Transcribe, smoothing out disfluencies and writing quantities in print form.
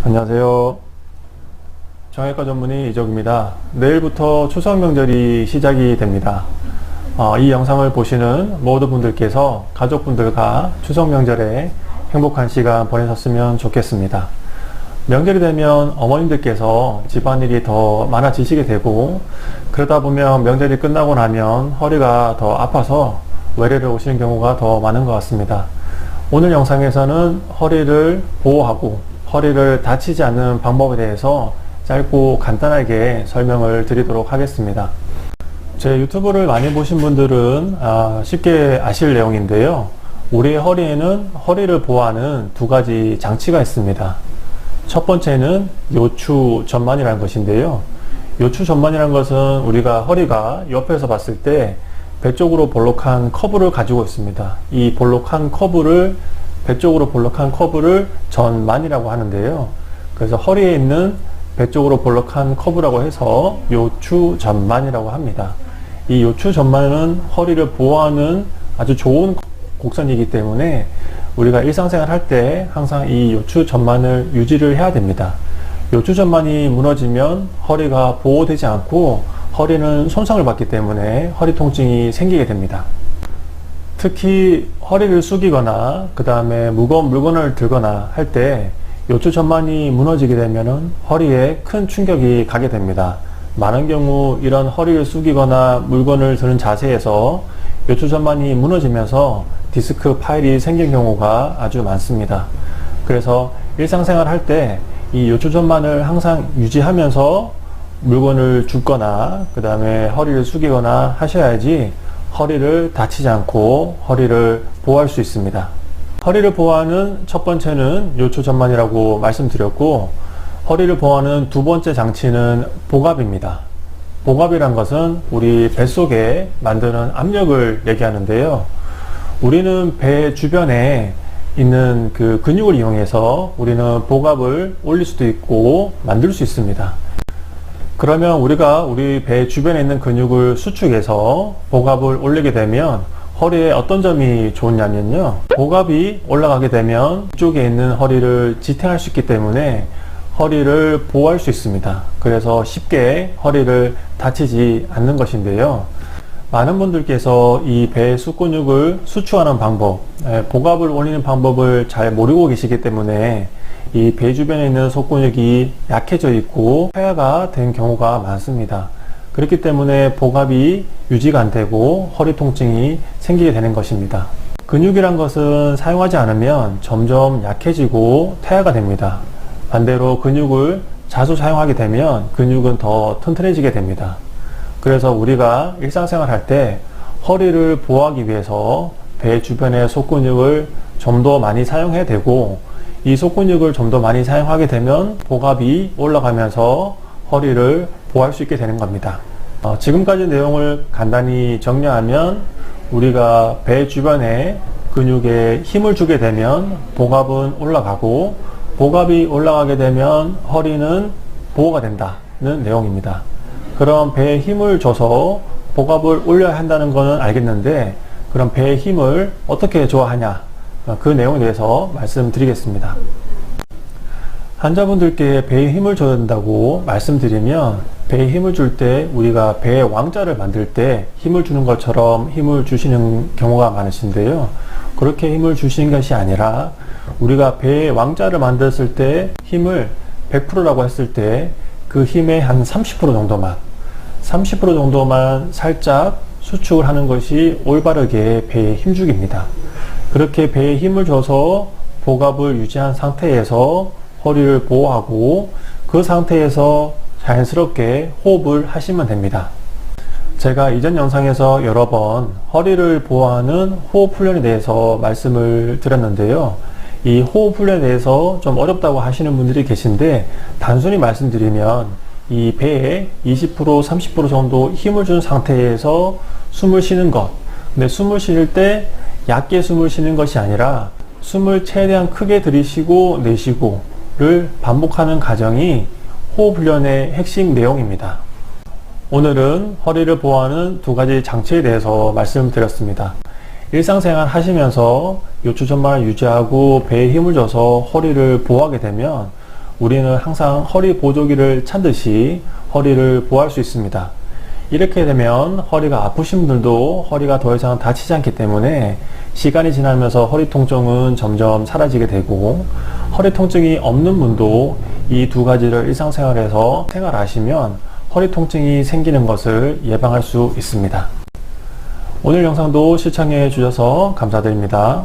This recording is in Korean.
안녕하세요. 정형외과 전문의 이적입니다. 내일부터 추석 명절이 시작이 됩니다. 이 영상을 보시는 모든 분들께서 가족분들과 추석 명절에 행복한 시간 보내셨으면 좋겠습니다. 명절이 되면 어머님들께서 집안일이 더 많아지시게 되고, 그러다 보면 명절이 끝나고 나면 허리가 더 아파서 외래를 오시는 경우가 더 많은 것 같습니다. 오늘 영상에서는 허리를 보호하고 허리를 다치지 않는 방법에 대해서 짧고 간단하게 설명을 드리도록 하겠습니다. 제 유튜브를 많이 보신 분들은 쉽게 아실 내용인데요. 우리의 허리에는 허리를 보호하는 두 가지 장치가 있습니다. 첫 번째는 요추 전만이라는 것인데요. 요추 전만이라는 것은 우리가 허리가 옆에서 봤을 때 배 쪽으로 볼록한 커브를 가지고 있습니다. 이 볼록한 커브를 배 쪽으로 볼록한 커브를 전만이라고 하는데요. 그래서 허리에 있는 배 쪽으로 볼록한 커브라고 해서 요추 전만이라고 합니다. 이 요추 전만은 허리를 보호하는 아주 좋은 곡선이기 때문에 우리가 일상생활 할 때 항상 이 요추 전만을 유지를 해야 됩니다. 요추 전만이 무너지면 허리가 보호되지 않고 허리는 손상을 받기 때문에 허리 통증이 생기게 됩니다. 특히 허리를 숙이거나 그 다음에 무거운 물건을 들거나 할 때 요추 전만이 무너지게 되면 허리에 큰 충격이 가게 됩니다. 많은 경우 이런 허리를 숙이거나 물건을 드는 자세에서 요추 전만이 무너지면서 디스크 파일이 생긴 경우가 아주 많습니다. 그래서 일상생활 할 때 이 요추 전만을 항상 유지하면서 물건을 줍거나 그 다음에 허리를 숙이거나 하셔야지 허리를 다치지 않고 허리를 보호할 수 있습니다. 허리를 보호하는 첫 번째는 요추 전만이라고 말씀드렸고, 허리를 보호하는 두 번째 장치는 복압입니다. 복압이란 것은 우리 뱃속에 만드는 압력을 얘기하는데요. 우리는 배 주변에 있는 그 근육을 이용해서 우리는 복압을 올릴 수도 있고 만들 수 있습니다. 그러면 우리가 우리 배 주변에 있는 근육을 수축해서 복압을 올리게 되면 허리에 어떤 점이 좋냐면요. 복압이 올라가게 되면 이쪽에 있는 허리를 지탱할 수 있기 때문에 허리를 보호할 수 있습니다. 그래서 쉽게 허리를 다치지 않는 것인데요. 많은 분들께서 이 배 속근육을 수축하는 방법, 복압을 올리는 방법을 잘 모르고 계시기 때문에 이 배 주변에 있는 속근육이 약해져 있고 폐하가 된 경우가 많습니다. 그렇기 때문에 복압이 유지가 안 되고 허리 통증이 생기게 되는 것입니다. 근육이란 것은 사용하지 않으면 점점 약해지고 퇴화가 됩니다. 반대로 근육을 자주 사용하게 되면 근육은 더 튼튼해지게 됩니다. 그래서 우리가 일상생활 할 때 허리를 보호하기 위해서 배 주변의 속근육을 좀 더 많이 사용해야 되고, 이 속근육을 좀 더 많이 사용하게 되면 복압이 올라가면서 허리를 보호할 수 있게 되는 겁니다. 지금까지 내용을 간단히 정리하면 우리가 배 주변에 근육에 힘을 주게 되면 복압은 올라가고, 복압이 올라가게 되면 허리는 보호가 된다는 내용입니다. 그럼 배에 힘을 줘서 복압을 올려야 한다는 것은 알겠는데, 그럼 배에 힘을 어떻게 줘야 하냐, 그 내용에 대해서 말씀드리겠습니다. 환자분들께 배에 힘을 줘야 된다고 말씀드리면, 배에 힘을 줄 때 우리가 배의 왕자를 만들 때 힘을 주는 것처럼 힘을 주시는 경우가 많으신데요. 그렇게 힘을 주시는 것이 아니라 우리가 배의 왕자를 만들었을 때 힘을 100%라고 했을 때 그 힘의 한 30% 정도만 살짝 수축을 하는 것이 올바르게 배에 힘주기입니다. 그렇게 배에 힘을 줘서 복압을 유지한 상태에서 허리를 보호하고 그 상태에서 자연스럽게 호흡을 하시면 됩니다. 제가 이전 영상에서 여러 번 허리를 보호하는 호흡 훈련에 대해서 말씀을 드렸는데요. 이 호흡 훈련에 대해서 좀 어렵다고 하시는 분들이 계신데, 단순히 말씀드리면 이 배에 20% 30% 정도 힘을 준 상태에서 숨을 쉬는 것, 근데 숨을 쉴 때 얕게 숨을 쉬는 것이 아니라 숨을 최대한 크게 들이쉬고 내쉬고를 반복하는 과정이 호흡 훈련의 핵심 내용입니다. 오늘은 허리를 보호하는 두 가지 장치에 대해서 말씀드렸습니다. 일상생활 하시면서 요추 전만을 유지하고 배에 힘을 줘서 허리를 보호하게 되면 우리는 항상 허리 보조기를 찾듯이 허리를 보호할 수 있습니다. 이렇게 되면 허리가 아프신 분들도 허리가 더 이상 다치지 않기 때문에 시간이 지나면서 허리 통증은 점점 사라지게 되고, 허리 통증이 없는 분도 이 두 가지를 일상생활에서 생활하시면 허리 통증이 생기는 것을 예방할 수 있습니다. 오늘 영상도 시청해 주셔서 감사드립니다.